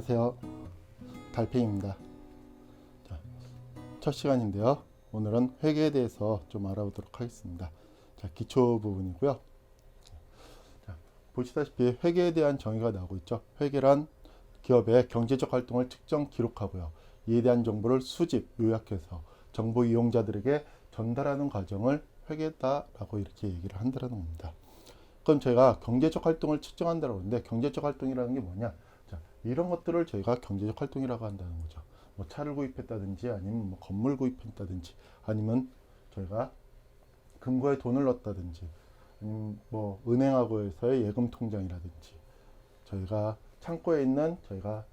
안녕하세요. 달팽입니다. 자, 첫 시간인데요. 오늘은 회계에 대해서 좀 알아보도록 하겠습니다. 자, 기초 부분이고요. 자, 보시다시피 회계에 대한 정의가 나오고 있죠. 회계란 기업의 경제적 활동을 측정 기록하고요. 이에 대한 정보를 수집, 요약해서 정보 이용자들에게 전달하는 과정을 회계다라고 이렇게 얘기를 한다는 겁니다. 그럼 제가 경제적 활동을 측정한다고 하는데 경제적 활동이라는 게 뭐냐? 자, 이런 것들을 저희가 경제적 활동이라고 한다는 거죠. 뭐 차를 구입했다든지 아니면 뭐 건물 구입했다든지 아니면 저희가 금고에 돈을 넣었다든지 아니면 뭐 은행하고에서의 예금 통장이라든지 저희가 창고에 있는 저희가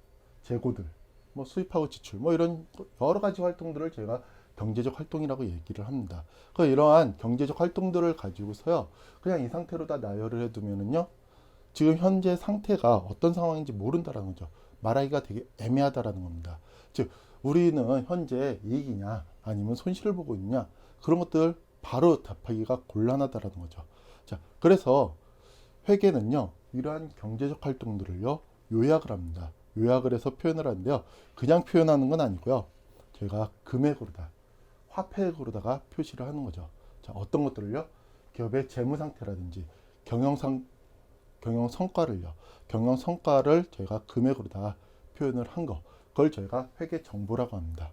재고들 뭐 수입하고 지출 뭐 이런 여러 가지 활동들을 저희가 경제적 활동이라고 얘기를 합니다. 그 이러한 경제적 활동들을 가지고서요 그냥 이 상태로 다 나열을 해두면은요 지금 현재 상태가 어떤 상황인지 모른다라는 거죠. 말하기가 되게 애매하다라는 겁니다. 즉 우리는 현재 이익이냐 아니면 손실을 보고 있냐 그런 것들 바로 답하기가 곤란하다라는 거죠. 자, 그래서 회계는요 이러한 경제적 활동들을요 요약을 합니다. 요약을 해서 표현을 하는데요. 그냥 표현하는 건 아니고요. 저희가 금액으로다 화폐액으로다가 표시를 하는 거죠. 자, 어떤 것들을요? 기업의 재무 상태라든지 경영 성과를요. 경영 성과를 저희가 금액으로 다 표현을 한 거. 그걸 저희가 회계 정보라고 합니다.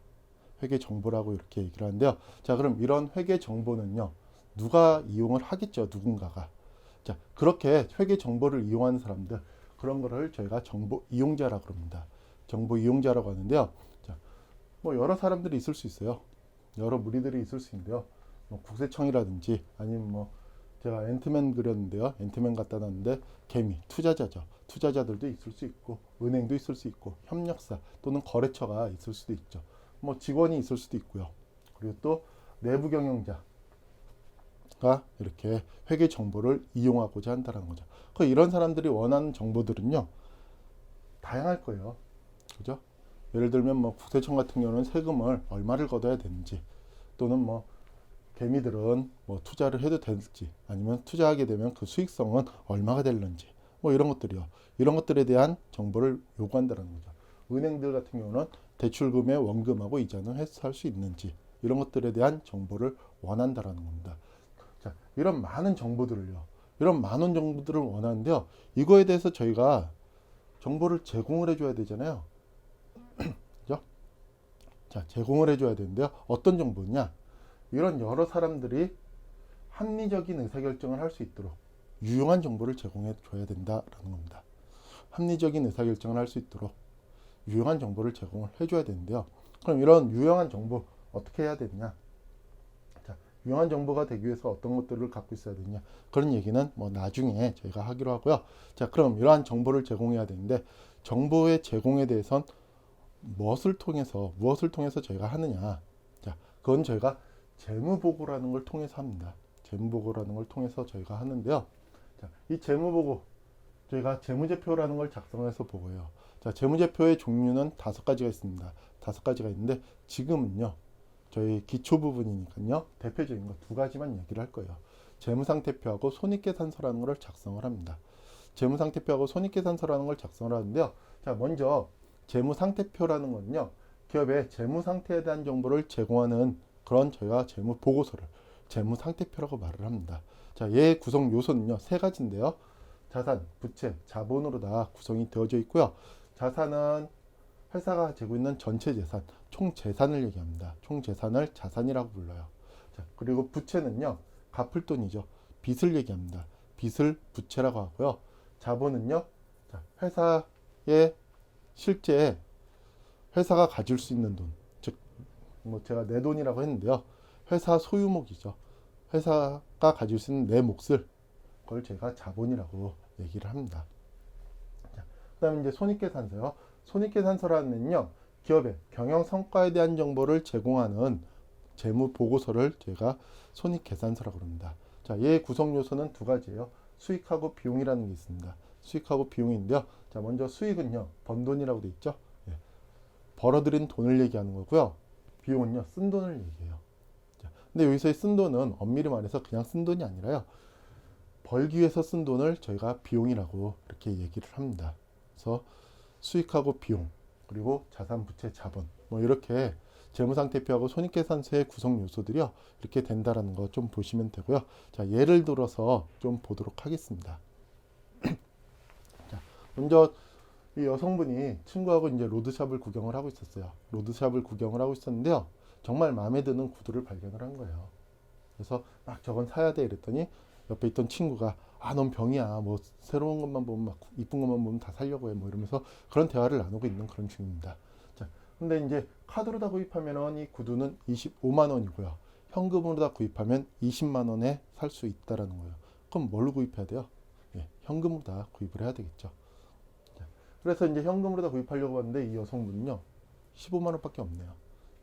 회계 정보라고 이렇게 얘기를 하는데요. 자, 그럼 이런 회계 정보는요. 누가 이용을 하겠죠? 누군가가. 자, 그렇게 회계 정보를 이용하는 사람들 그런 거를 저희가 정보 이용자라고 합니다. 정보 이용자라고 하는데요. 자, 뭐 여러 사람들이 있을 수 있어요. 여러 무리들이 있을 수 있는데요. 뭐 국세청이라든지 아니면 뭐 제가 앤트맨 그렸는데요. 앤트맨 갖다 놨는데 개미, 투자자죠. 투자자들도 있을 수 있고 은행도 있을 수 있고 협력사 또는 거래처가 있을 수도 있죠. 뭐 직원이 있을 수도 있고요. 그리고 또 내부 경영자가 이렇게 회계 정보를 이용하고자 한다는 거죠. 이런 사람들이 원하는 정보들은요. 다양할 거예요. 그죠? 예를 들면 뭐 국세청 같은 경우는 세금을 얼마를 걷어야 되는지 또는 뭐 개미들은 뭐 투자를 해도 될지 아니면 투자하게 되면 그 수익성은 얼마가 될는지 뭐 이런 것들이요. 이런 것들에 대한 정보를 요구한다는 거죠. 은행들 같은 경우는 대출금의 원금하고 이자는 회수할 수 있는지 이런 것들에 대한 정보를 원한다라는 겁니다. 자, 이런 많은 정보들을요. 이런 많은 정보들을 원하는데요. 이거에 대해서 저희가 정보를 제공을 해줘야 되잖아요. 그죠? 자, 제공을 해줘야 되는데요. 어떤 정보냐? 이런 여러 사람들이 합리적인 의사결정을 할 수 있도록 유용한 정보를 제공해 줘야 된다라는 겁니다. 합리적인 의사결정을 할 수 있도록 유용한 정보를 제공을 해줘야 되는데요. 그럼 이런 유용한 정보 어떻게 해야 되느냐? 자, 유용한 정보가 되기 위해서 어떤 것들을 갖고 있어야 되느냐? 그런 얘기는 뭐 나중에 저희가 하기로 하고요. 자, 그럼 이러한 정보를 제공해야 되는데 정보의 제공에 대해선 무엇을 통해서 저희가 하느냐? 자, 그건 저희가 재무보고라는 걸 통해서 합니다. 재무보고라는 걸 통해서 저희가 하는데요. 자, 이 재무보고 저희가 재무제표라는 걸 작성해서 보고요. 자, 재무제표의 종류는 5가지가 있습니다. 5가지가 있는데 지금은요. 저희 기초 부분이니까요. 대표적인 거 2가지만 얘기를 할 거예요. 재무상태표하고 손익계산서라는 걸 작성을 합니다. 재무상태표하고 손익계산서라는 걸 작성을 하는데요. 자, 먼저 재무상태표라는 건요. 기업의 재무상태에 대한 정보를 제공하는 그런 저희가 재무보고서를 재무상태표라고 말을 합니다. 자, 얘의 구성 요소는요. 3가지인데요. 자산, 부채, 자본으로 다 구성이 되어져 있고요. 자산은 회사가 가지고 있는 전체 재산, 총 재산을 얘기합니다. 총 재산을 자산이라고 불러요. 자, 그리고 부채는요. 갚을 돈이죠. 빚을 얘기합니다. 빚을 부채라고 하고요. 자본은요. 자, 회사의 실제 회사가 가질 수 있는 돈, 즉 뭐 제가 내 돈이라고 했는데요. 회사 소유목이죠. 회사가 가질 수 있는 내 몫을 그걸 제가 자본이라고 얘기를 합니다. 그 다음에 이제 손익계산서요. 손익계산서라는요. 기업의 경영 성과에 대한 정보를 제공하는 재무 보고서를 제가 손익계산서라고 합니다. 자, 얘의 구성 요소는 2가지예요. 수익하고 비용이라는 게 있습니다. 수익하고 비용인데요. 자, 먼저 수익은요. 번 돈이라고 돼 있죠. 예. 벌어들인 돈을 얘기하는 거고요. 비용은요. 쓴 돈을 얘기해요. 자, 근데 여기서의 쓴 돈은 엄밀히 말해서 그냥 쓴 돈이 아니라요. 벌기 위해서 쓴 돈을 저희가 비용이라고 이렇게 얘기를 합니다. 그래서 수익하고 비용, 그리고 자산, 부채, 자본, 뭐 이렇게 재무상태표하고 손익계산서의 구성 요소들이요, 이렇게 된다라는 거 좀 보시면 되고요. 자, 예를 들어서 좀 보도록 하겠습니다. 자, 먼저 이 여성분이 친구하고 이제 로드샵을 구경을 하고 있었어요. 로드샵을 구경을 하고 있었는데요, 정말 마음에 드는 구두를 발견을 한 거예요. 그래서 막 저건 사야 돼 이랬더니 옆에 있던 친구가, 아, 넌 병이야. 뭐 새로운 것만 보면, 막 이쁜 것만 보면 다 사려고 해. 뭐 이러면서 그런 대화를 나누고 있는 그런 중입니다. 자, 근데 이제 카드로 다 구입하면 이 구두는 25만 원이고요. 현금으로 다 구입하면 20만 원에 살 수 있다라는 거예요. 그럼 뭘로 구입해야 돼요? 예, 현금으로 다 구입을 해야 되겠죠. 자, 그래서 이제 현금으로 다 구입하려고 하는데 이 여성분은요, 15만 원밖에 없네요.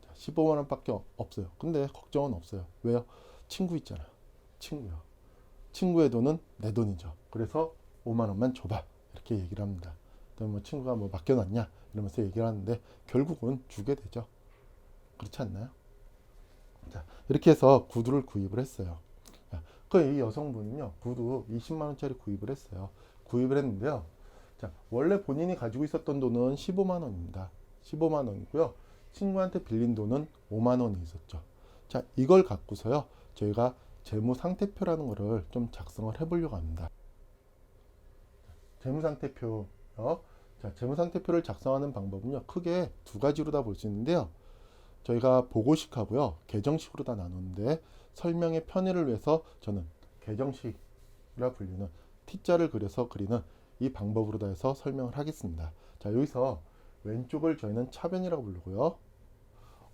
자, 15만 원밖에 없어요. 근데 걱정은 없어요. 왜요? 친구 있잖아요. 친구요. 친구의 돈은 내 돈이죠. 그래서 5만 원만 줘봐. 이렇게 얘기를 합니다. 그다음에 뭐 친구가 뭐 맡겨놨냐 이러면서 얘기를 하는데 결국은 주게 되죠. 그렇지 않나요? 자, 이렇게 해서 구두를 구입을 했어요. 그 이 여성분은요, 구두 20만 원짜리 구입을 했어요. 구입을 했는데요. 자, 원래 본인이 가지고 있었던 돈은 15만 원입니다. 15만 원이고요. 친구한테 빌린 돈은 5만 원이 있었죠. 자, 이걸 갖고서요, 저희가 재무상태표라는 거를 좀 작성을 해보려고 합니다. 재무상태표요. 자, 재무상태표를 작성하는 방법은요, 크게 두 가지로 다 볼 수 있는데요. 저희가 보고식하고요, 계정식으로 다 나누는데, 설명의 편의를 위해서 저는 계정식이라 불리는 T자를 그려서 그리는 이 방법으로 다 해서 설명을 하겠습니다. 자, 여기서 왼쪽을 저희는 차변이라고 부르고요,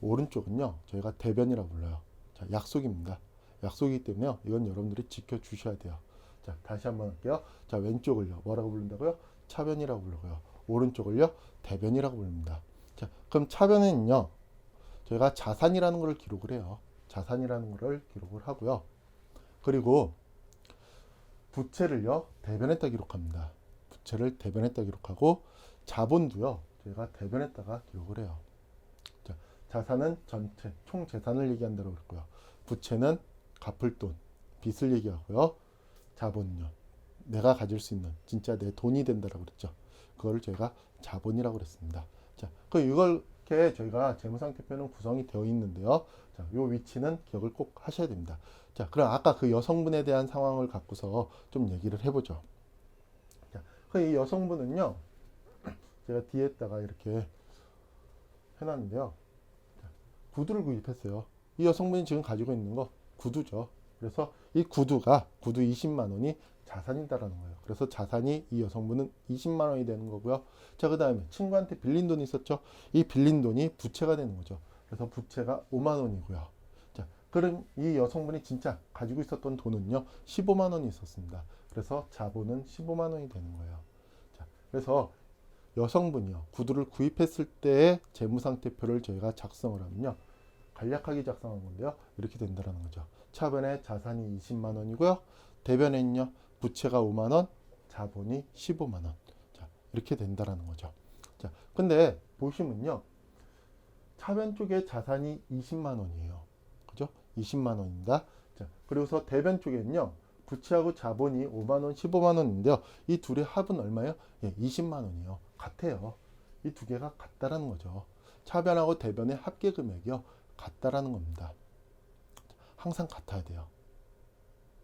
오른쪽은요, 저희가 대변이라고 불러요. 자, 약속입니다. 약속이기 때문에 이건 여러분들이 지켜주셔야 돼요. 자, 다시 한번 할게요. 자, 왼쪽을요, 뭐라고 부른다고요? 차변이라고 부르고요. 오른쪽을요, 대변이라고 부릅니다. 자, 그럼 차변은요, 저희가 자산이라는 것을 기록을 해요. 자산이라는 것을 기록을 하고요. 그리고 부채를요, 대변에다 기록합니다. 부채를 대변에다 기록하고, 자본도요, 저희가 대변에다가 기록을 해요. 자, 자산은 전체 총 재산을 얘기한다고 그랬고요. 부채는 갚을 돈, 빚을 얘기하고요. 자본은요, 내가 가질 수 있는 진짜 내 돈이 된다라고 그랬죠. 그걸 저희가 자본이라고 그랬습니다. 자, 그 이렇게 저희가 재무상태표는 구성이 되어 있는데요. 자, 요 위치는 기억을 꼭 하셔야 됩니다. 자, 그럼 아까 그 여성분에 대한 상황을 갖고서 좀 얘기를 해보죠. 자, 그 이 여성분은요, 제가 뒤에다가 이렇게 해놨는데요. 자, 구두를 구입했어요. 이 여성분이 지금 가지고 있는 거 구두죠. 그래서 이 구두가, 구두 20만 원이 자산이다라는 거예요. 그래서 자산이 이 여성분은 20만 원이 되는 거고요. 자, 그 다음에 친구한테 빌린 돈이 있었죠. 이 빌린 돈이 부채가 되는 거죠. 그래서 부채가 5만 원이고요. 자, 그럼 이 여성분이 진짜 가지고 있었던 돈은요, 15만 원이 있었습니다. 그래서 자본은 15만 원이 되는 거예요. 자, 그래서 여성분이요, 구두를 구입했을 때의 재무상태표를 저희가 작성을 하면요, 간략하게 작성한 건데요, 이렇게 된다는 거죠. 차변에 자산이 20만 원이고요. 대변에는요, 부채가 5만 원, 자본이 15만 원. 자, 이렇게 된다는 거죠. 자, 근데 보시면요, 차변 쪽에 자산이 20만 원이에요. 그죠? 20만 원입니다. 자, 그리고서 대변 쪽에는요, 부채하고 자본이 5만 원, 15만 원인데요. 이 둘의 합은 얼마예요? 예, 20만 원이요. 같아요. 이 두 개가 같다라는 거죠. 차변하고 대변의 합계 금액이요, 같다라는 겁니다. 항상 같아야 돼요.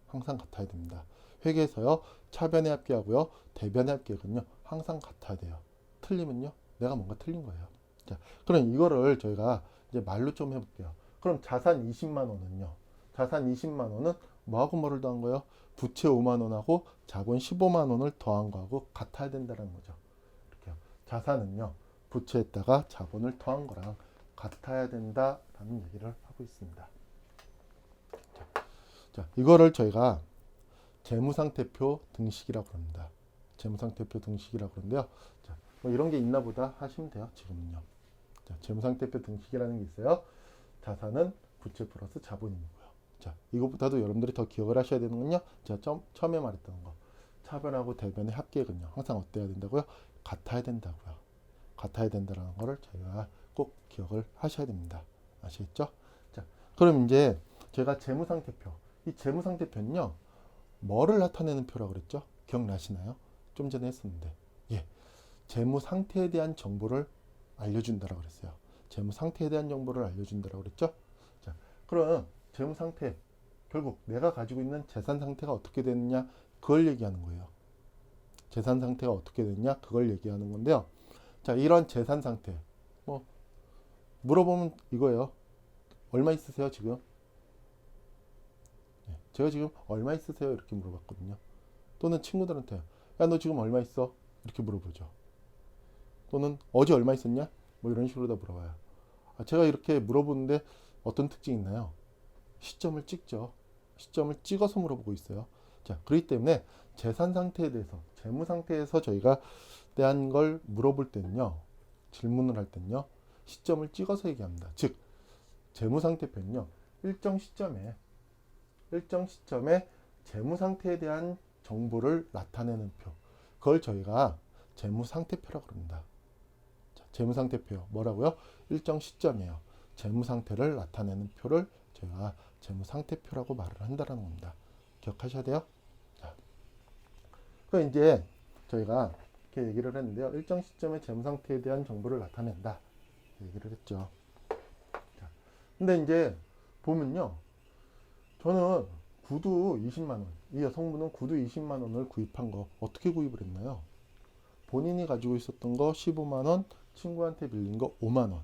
항상 같아야 됩니다. 회계에서요, 차변의 합계하고요, 대변의 합계는요, 항상 같아야 돼요. 틀리면요, 내가 뭔가 틀린 거예요. 자, 그럼 이거를 저희가 이제 말로 좀 해볼게요. 그럼 자산 20만 원은요, 자산 20만 원은 뭐하고 뭐를 더한 거예요? 부채 5만 원하고 자본 15만 원을 더한 거하고 같아야 된다는 거죠. 이렇게요. 자산은요, 부채에다가 자본을 더한 거랑 같아야 된다라는 얘기를 하고 있습니다. 자, 이거를 저희가 재무상태표 등식이라고 합니다. 재무상태표 등식이라고 그러는데요. 자, 뭐 이런 게 있나 보다 하시면 돼요. 지금은요. 자, 재무상태표 등식이라는 게 있어요. 자산은 부채 플러스 자본이고요. 자, 이것보다도 여러분들이 더 기억을 하셔야 되는 건요, 제가 처음에 말했던 거, 차변하고 대변의 합계는요, 항상 어때야 된다고요? 같아야 된다고요. 같아야 된다는 거를 저희가 꼭 기억을 하셔야 됩니다. 아시겠죠? 자, 그럼 이제 제가 재무상태표, 이 재무상태표는요, 뭐를 나타내는 표라고 그랬죠? 기억나시나요? 좀 전에 했었는데, 예, 재무 상태에 대한 정보를 알려준다라고 그랬어요. 재무 상태에 대한 정보를 알려준다라고 그랬죠. 자, 그럼 재무 상태, 결국 내가 가지고 있는 재산 상태가 어떻게 됐느냐, 그걸 얘기하는 거예요. 재산 상태가 어떻게 됐냐, 그걸 얘기하는 건데요. 자, 이런 재산 상태, 뭐 물어보면 이거예요. 얼마 있으세요 지금? 제가 지금 얼마 있으세요 이렇게 물어봤거든요. 또는 친구들한테 야 너 지금 얼마 있어? 이렇게 물어보죠. 또는 어제 얼마 있었냐? 뭐 이런 식으로 다 물어봐요. 제가 이렇게 물어보는데 어떤 특징이 있나요? 시점을 찍죠. 시점을 찍어서 물어보고 있어요. 자, 그렇기 때문에 재산 상태에 대해서, 재무 상태에서 저희가 대한 걸 물어볼 때는요, 질문을 할 때는요, 시점을 찍어서 얘기합니다. 즉, 재무 상태표는요, 일정 시점에 재무 상태에 대한 정보를 나타내는 표, 그걸 저희가 재무 상태표라고 합니다. 재무 상태표 뭐라고요? 일정 시점이에요. 재무 상태를 나타내는 표를 저희가 재무 상태표라고 말을 한다는 겁니다. 기억하셔야 돼요. 자, 그 이제 저희가 이렇게 얘기를 했는데요. 일정 시점에 재무 상태에 대한 정보를 나타낸다. 얘기를 했죠. 자, 근데 이제 보면요. 저는 구두 20만 원. 이 여성분은 구두 20만 원을 구입한 거 어떻게 구입을 했나요? 본인이 가지고 있었던 거 15만 원, 친구한테 빌린 거 5만 원.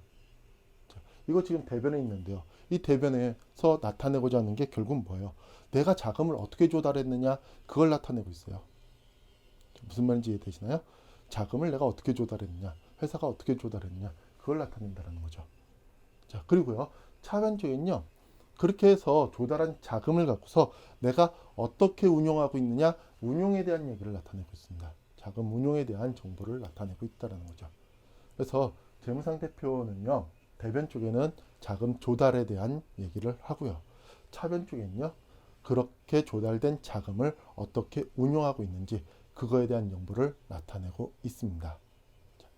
자, 이거 지금 대변에 있는데요. 이 대변에서 나타내고자 하는 게 결국 뭐예요? 내가 자금을 어떻게 조달했느냐, 그걸 나타내고 있어요. 무슨 말인지 이해되시나요? 자금을 내가 어떻게 조달했느냐, 회사가 어떻게 조달했느냐, 그걸 나타낸다는 거죠. 자, 그리고요, 차변적인요, 그렇게 해서 조달한 자금을 갖고서 내가 어떻게 운용하고 있느냐, 운용에 대한 얘기를 나타내고 있습니다. 자금 운용에 대한 정보를 나타내고 있다는 거죠. 그래서 재무상태표는요, 대변 쪽에는 자금 조달에 대한 얘기를 하고요. 차변 쪽에는요, 그렇게 조달된 자금을 어떻게 운용하고 있는지 그거에 대한 정보를 나타내고 있습니다. 자,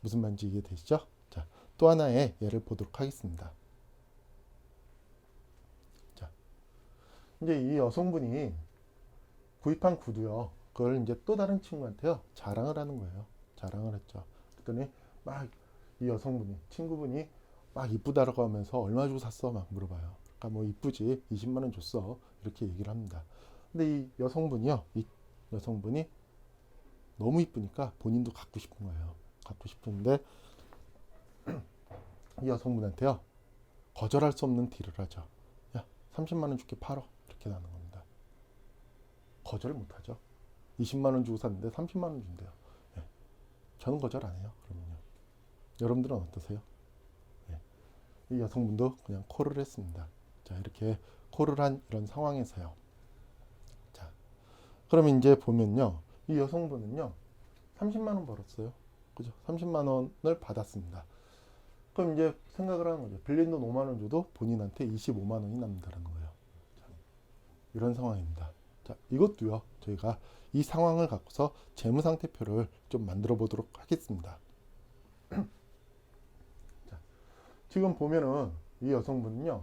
무슨 말인지 이해되시죠? 자, 또 하나의 예를 보도록 하겠습니다. 자, 이제 이 여성분이 구입한 구두요. 그걸 이제 또 다른 친구한테요, 자랑을 하는 거예요. 자랑을 했죠. 그랬더니 막 이 여성분이, 친구분이 막 이쁘다라고 하면서 얼마 주고 샀어? 막 물어봐요. 그러니까 뭐 이쁘지, 20만 원 줬어. 이렇게 얘기를 합니다. 근데 이 여성분이요, 이 여성분이 너무 이쁘니까 본인도 갖고 싶은 거예요. 갖고 싶은데 이 여성분한테요, 거절할 수 없는 딜을 하죠. 야, 30만 원 줄게, 팔어. 이렇게 나는 겁니다. 거절을 못 하죠. 20만 원 주고 샀는데 30만 원 준대요. 네. 저는 거절 안 해요. 그러면요. 여러분들은 어떠세요? 네. 이 여성분도 그냥 콜을 했습니다. 자, 이렇게 콜을 한 이런 상황에서요. 자, 그러면 이제 보면요, 이 여성분은요, 30만 원 벌었어요. 그죠? 30만 원을 받았습니다. 그럼 이제 생각을 하는 거죠. 빌린 돈 5만 원 줘도 본인한테 25만 원이 남는다는 거예요. 자, 이런 상황입니다. 자, 이것도요, 저희가 이 상황을 갖고서 재무상태표를 좀 만들어 보도록 하겠습니다. 자, 지금 보면은 이 여성분은요,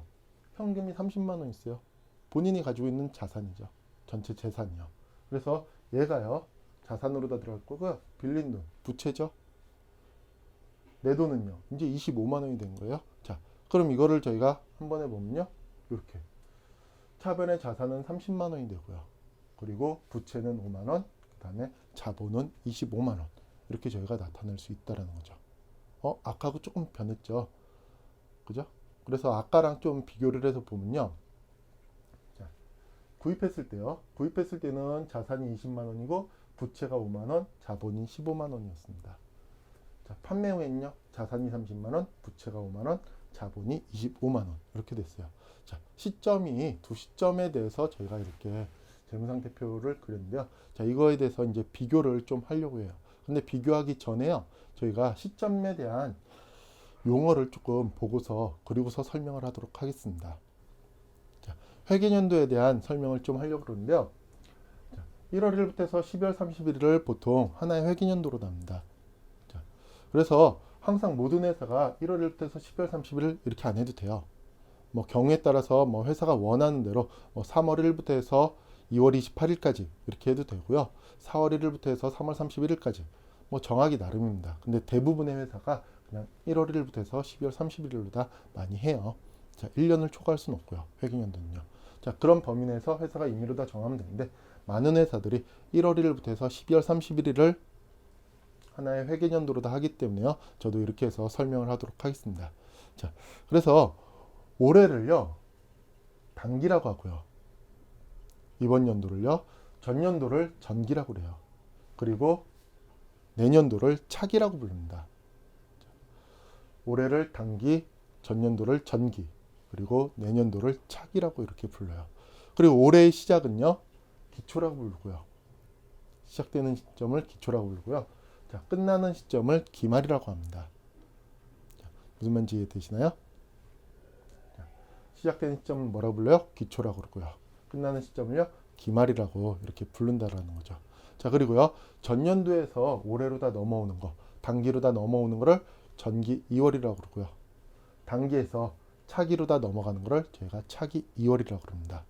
현금이 30만 원 있어요. 본인이 가지고 있는 자산이죠. 전체 재산이요. 그래서 얘가요, 자산으로 다 들어갈 거고요. 빌린 돈, 부채죠. 내 돈은요, 이제 25만 원이 된 거예요. 자, 그럼 이거를 저희가 한 번에 보면요, 이렇게 차변의 자산은 30만 원이 되고요. 그리고 부채는 5만 원, 그 다음에 자본은 25만 원. 이렇게 저희가 나타낼 수 있다는 거죠. 아까하고 조금 변했죠. 그죠? 그래서 아까랑 좀 비교를 해서 보면요. 자, 구입했을 때요. 구입했을 때는 자산이 20만 원이고 부채가 5만 원, 자본이 15만 원이었습니다. 자, 판매 후에는요. 자산이 30만 원, 부채가 5만 원, 자본이 25만 원. 이렇게 됐어요. 자, 시점이 두 시점에 대해서 저희가 이렇게 재무상태표를 그렸는데요. 자, 이거에 대해서 이제 비교를 좀 하려고 해요. 근데 비교하기 전에요, 저희가 시점에 대한 용어를 조금 보고서 그리고서 설명을 하도록 하겠습니다. 자, 회계연도에 대한 설명을 좀 하려고 그러는데요. 자, 1월 1일부터 해서 12월 31일을 보통 하나의 회계연도로 납니다. 자, 그래서 항상 모든 회사가 1월 1일부터 해서 12월 31일 이렇게 안 해도 돼요. 뭐 경우에 따라서 뭐 회사가 원하는 대로 뭐 3월 1일부터 해서 2월 28일까지 이렇게 해도 되고요. 4월 1일부터 해서 3월 31일까지 뭐 정하기 나름입니다. 근데 대부분의 회사가 그냥 1월 1일부터 해서 12월 31일로 다 많이 해요. 자, 1년을 초과할 수는 없고요. 회계연도는요. 자, 그런 범위 내에서 회사가 임의로 다 정하면 되는데 많은 회사들이 1월 1일부터 해서 12월 31일을 하나의 회계연도로 다 하기 때문에요. 저도 이렇게 해서 설명을 하도록 하겠습니다. 자, 그래서 올해를요. 단기라고 하고요. 이번 연도를요. 전년도를 전기라고 그래요. 그리고 내년도를 차기라고 부릅니다. 올해를 단기, 전년도를 전기, 그리고 내년도를 차기라고 이렇게 불러요. 그리고 올해의 시작은요. 기초라고 부르고요. 시작되는 시점을 기초라고 부르고요. 자, 끝나는 시점을 기말이라고 합니다. 자, 무슨 말인지 이해되시나요? 자, 시작되는 시점은 뭐라고 불러요? 기초라고 그러고요. 끝나는 시점을요. 기말이라고 이렇게 부른다라는 거죠. 자, 그리고요. 전년도에서 올해로 다 넘어오는 거, 단기로 다 넘어오는 거를 전기 2월이라고 그러고요. 단기에서 차기로 다 넘어가는 거를 저희가 차기 2월이라고 그럽니다.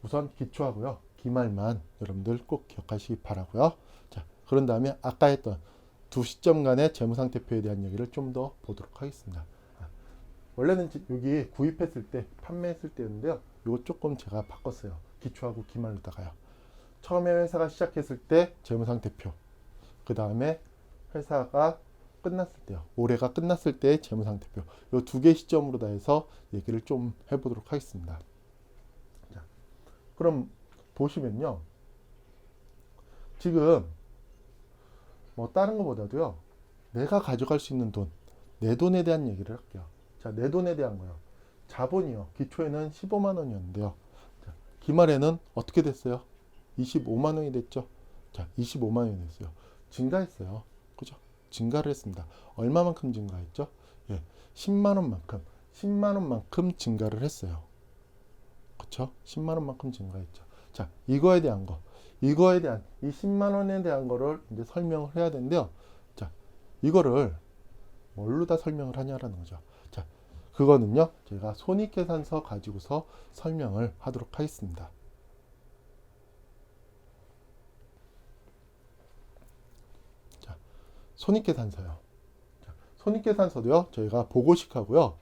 우선 기초하고요. 기말만 여러분들 꼭 기억하시기 바라고요. 자, 그런 다음에 아까 했던 두 시점 간의 재무상태표에 대한 얘기를 좀 더 보도록 하겠습니다. 원래는 여기 구입했을 때, 판매했을 때였는데요. 이거 조금 제가 바꿨어요. 기초하고 기말로다가요. 처음에 회사가 시작했을 때 재무상태표, 그 다음에 회사가 끝났을 때요. 올해가 끝났을 때의 재무상태표. 이 두 개 시점으로 다 해서 얘기를 좀 해보도록 하겠습니다. 자, 그럼 보시면요. 지금 뭐 다른 것보다도요. 내가 가져갈 수 있는 돈, 내 돈에 대한 얘기를 할게요. 자, 내 돈에 대한 거요. 자본이요. 기초에는 15만 원이었는데요. 자, 기말에는 어떻게 됐어요? 25만 원이 됐죠. 자, 25만 원이 됐어요. 증가했어요. 그죠? 증가를 했습니다. 얼마만큼 증가했죠? 예, 10만 원만큼 증가를 했어요. 그쵸? 10만 원만큼 증가했죠. 자, 이거에 대한 거. 이거에 대한, 이 10만 원에 대한 거를 이제 설명을 해야 되는데요. 자, 이거를 뭘로 다 설명을 하냐라는 거죠. 자, 그거는요. 제가 손익계산서 가지고서 설명을 하도록 하겠습니다. 자, 손익계산서요. 자, 손익계산서도요. 저희가 보고식하고요.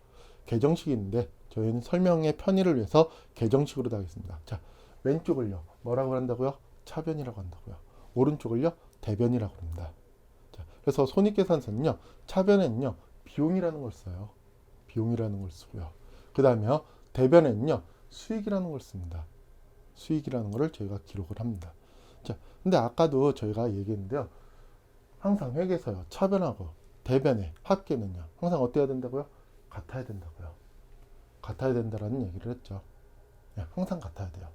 계정식이 있는데 저희는 설명의 편의를 위해서 계정식으로 하겠습니다. 자, 왼쪽을요. 뭐라고 한다고요? 차변이라고 한다고요. 오른쪽을요. 대변이라고 합니다. 자, 그래서 손익계산서는요. 차변에는요. 비용이라는 걸 써요. 비용이라는 걸 쓰고요. 그 다음에요. 대변에는요. 수익이라는 걸 씁니다. 수익이라는 거를 저희가 기록을 합니다. 자, 근데 아까도 저희가 얘기했는데요. 항상 회계서요. 차변하고 대변의 합계는요. 항상 어때야 된다고요? 같아야 된다고요. 같아야 된다라는 얘기를 했죠. 네, 항상 같아야 돼요.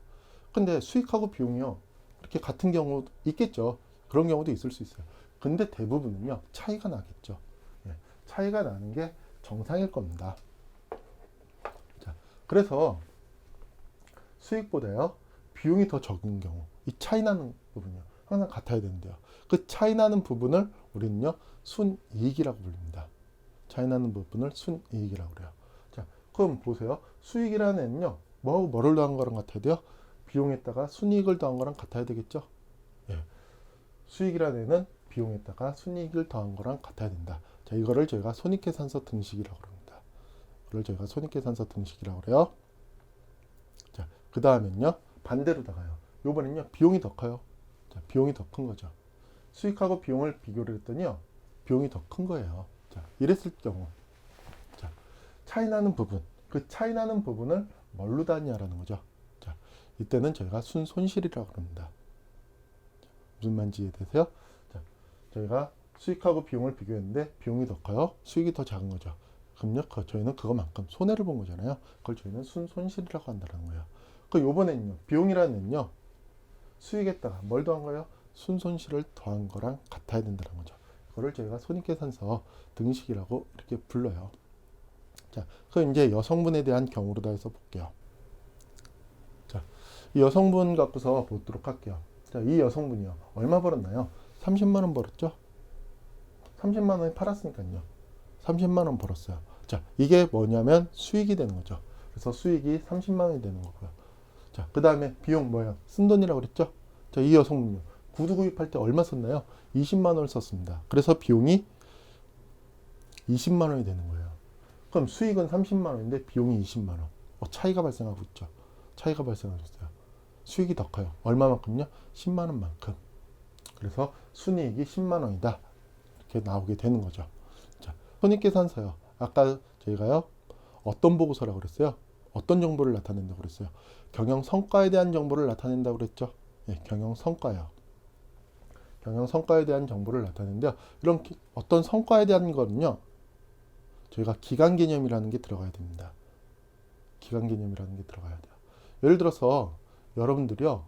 근데 수익하고 비용이요. 이렇게 같은 경우 있겠죠. 그런 경우도 있을 수 있어요. 근데 대부분은요. 차이가 나겠죠. 네, 차이가 나는 게 정상일 겁니다. 자, 그래서 수익보다요. 비용이 더 적은 경우, 이 차이 나는 부분이요. 항상 같아야 되는데요. 그 차이 나는 부분을 우리는요. 순이익이라고 부릅니다. 차이 나는 부분을 순이익이라고 그래요. 자, 그럼 보세요. 수익이라는 애는요. 뭐를 더한 거랑 같아야 돼요? 비용에다가 순이익을 더한 거랑 같아야 되겠죠? 예. 수익이라는 애는 비용에다가 순이익을 더한 거랑 같아야 된다. 자, 이거를 저희가 손익계산서 등식이라고 합니다. 이걸 저희가 손익계산서 등식이라고 그래요. 자, 그 다음엔요. 반대로 나가요. 요번엔요. 비용이 더 커요. 자, 비용이 더 큰 거죠. 수익하고 비용을 비교를 했더니요. 비용이 더 큰 거예요. 자, 이랬을 경우. 자, 차이 나는 부분. 그 차이 나는 부분을 뭘로 다냐라는 거죠. 자, 이때는 저희가 순손실이라고 합니다. 자, 무슨 말인지 이해되세요? 자, 저희가 수익하고 비용을 비교했는데 비용이 더 커요. 수익이 더 작은 거죠. 그럼요, 저희는 그거만큼 손해를 본 거잖아요. 그걸 저희는 순손실이라고 한다는 거예요. 그 요번에는요, 비용이라는 애는요, 수익에다가 뭘 더한 거예요? 순손실을 더한 거랑 같아야 된다는 거죠. 그거를 저희가 손익계산서 등식이라고 이렇게 불러요. 자, 그럼 이제 여성분에 대한 경우로 다 해서 볼게요. 자, 이 여성분 갖고서 보도록 할게요. 자, 이 여성분이요. 얼마 벌었나요? 30만 원 벌었죠? 30만 원이 팔았으니까요. 30만 원 벌었어요. 자, 이게 뭐냐면 수익이 되는 거죠. 그래서 수익이 30만 원이 되는 거고요. 자, 그 다음에 비용 뭐예요? 쓴 돈이라고 그랬죠? 자, 이 여성분요. 구두 구입할 때 얼마 썼나요? 20만 원을 썼습니다. 그래서 비용이 20만 원이 되는 거예요. 그럼 수익은 30만 원인데 비용이 20만 원. 차이가 발생하고 있죠. 차이가 발생하고 있어요. 수익이 더 커요. 얼마만큼요? 10만 원만큼. 그래서 순이익이 10만 원이다. 이렇게 나오게 되는 거죠. 자, 손익계산서요. 아까 저희가요. 어떤 보고서라고 그랬어요? 어떤 정보를 나타낸다고 그랬어요? 경영 성과에 대한 정보를 나타낸다고 그랬죠? 예, 경영 성과요. 경영 성과에 대한 정보를 나타내는데요. 이런 어떤 성과에 대한 거는요. 저희가 기간 개념이라는 게 들어가야 됩니다. 기간 개념이라는 게 들어가야 돼요. 예를 들어서 여러분들이요.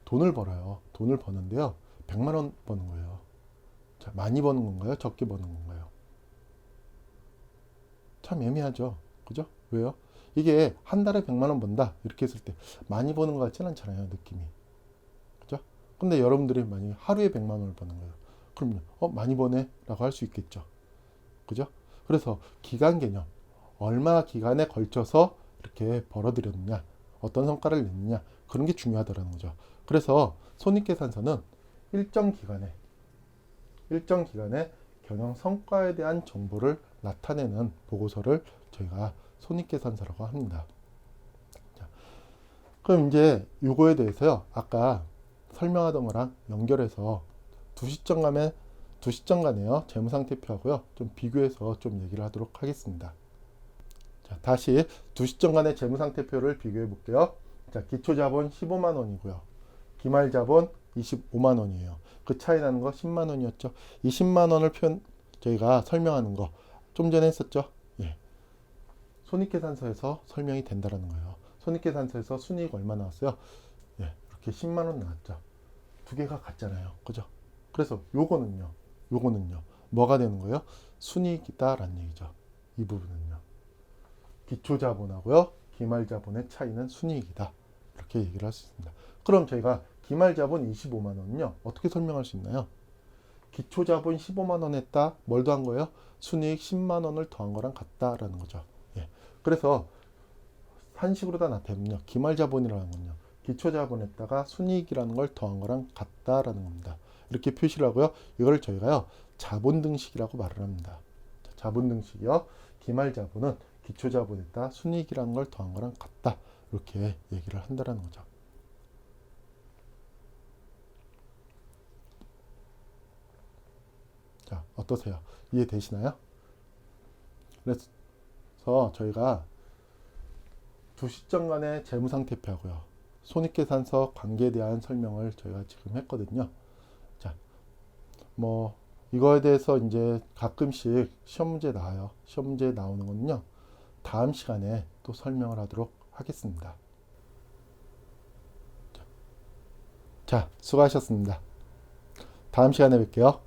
돈을 벌어요. 돈을 버는데요. 100만 원 버는 거예요. 자, 많이 버는 건가요? 적게 버는 건가요? 참 애매하죠. 그죠? 왜요? 이게 한 달에 100만 원 번다. 이렇게 했을 때 많이 버는 것 같지는 않잖아요. 느낌이. 그죠? 근데 여러분들이 만약에 하루에 100만 원을 버는 거예요. 그럼요. 많이 버네? 라고 할 수 있겠죠. 그죠? 그래서 기간 개념. 얼마 기간에 걸쳐서 이렇게 벌어들였느냐. 어떤 성과를 냈느냐. 그런 게 중요하다는 거죠. 그래서 손익계산서는 일정 기간에 경영 성과에 대한 정보를 나타내는 보고서를 저희가 손익계산서라고 합니다. 자, 그럼 이제 요거에 대해서요. 아까 설명하던 거랑 연결해서 두 시점 간에요. 재무상태표하고요. 좀 비교해서 좀 얘기를 하도록 하겠습니다. 자, 다시 두 시점 간의 재무상태표를 비교해 볼게요. 자, 기초자본 15만 원이고요. 기말자본 25만 원이에요. 그 차이 나는 거 10만 원이었죠. 이 10만 원을 저희가 설명하는 거 좀 전에 했었죠. 예. 손익계산서에서 설명이 된다라는 거예요. 손익계산서에서 순이익 얼마 나왔어요? 예. 이렇게 10만 원 나왔죠. 두 개가 같잖아요. 그죠? 그래서 요거는요. 뭐가 되는 거예요? 순이익이다라는 얘기죠. 이 부분은요. 기초자본하고요. 기말자본의 차이는 순이익이다. 이렇게 얘기를 할 수 있습니다. 그럼 저희가 기말자본 25만 원은요. 어떻게 설명할 수 있나요? 기초자본 15만 원 했다. 뭘 더한 거예요? 순이익 10만 원을 더한 거랑 같다라는 거죠. 예. 그래서 한식으로 다 나타내면요. 기말자본이라는 건요. 기초자본에다가 순이익이라는 걸 더한 거랑 같다라는 겁니다. 이렇게 표시를 하고요. 이걸 저희가요. 자본등식이라고 말을 합니다. 자, 자본등식이요. 기말자본은 기초자본에다 순이익이라는 걸 더한 거랑 같다. 이렇게 얘기를 한다라는 거죠. 자, 어떠세요? 이해되시나요? 그래서 저희가 두 시점 간의 재무상태표하고요. 손익계산서 관계에 대한 설명을 저희가 지금 했거든요. 자, 뭐 이거에 대해서 이제 가끔씩 시험 문제 나와요. 시험 문제 나오는 거는요. 다음 시간에 또 설명을 하도록 하겠습니다. 자, 수고하셨습니다. 다음 시간에 뵐게요.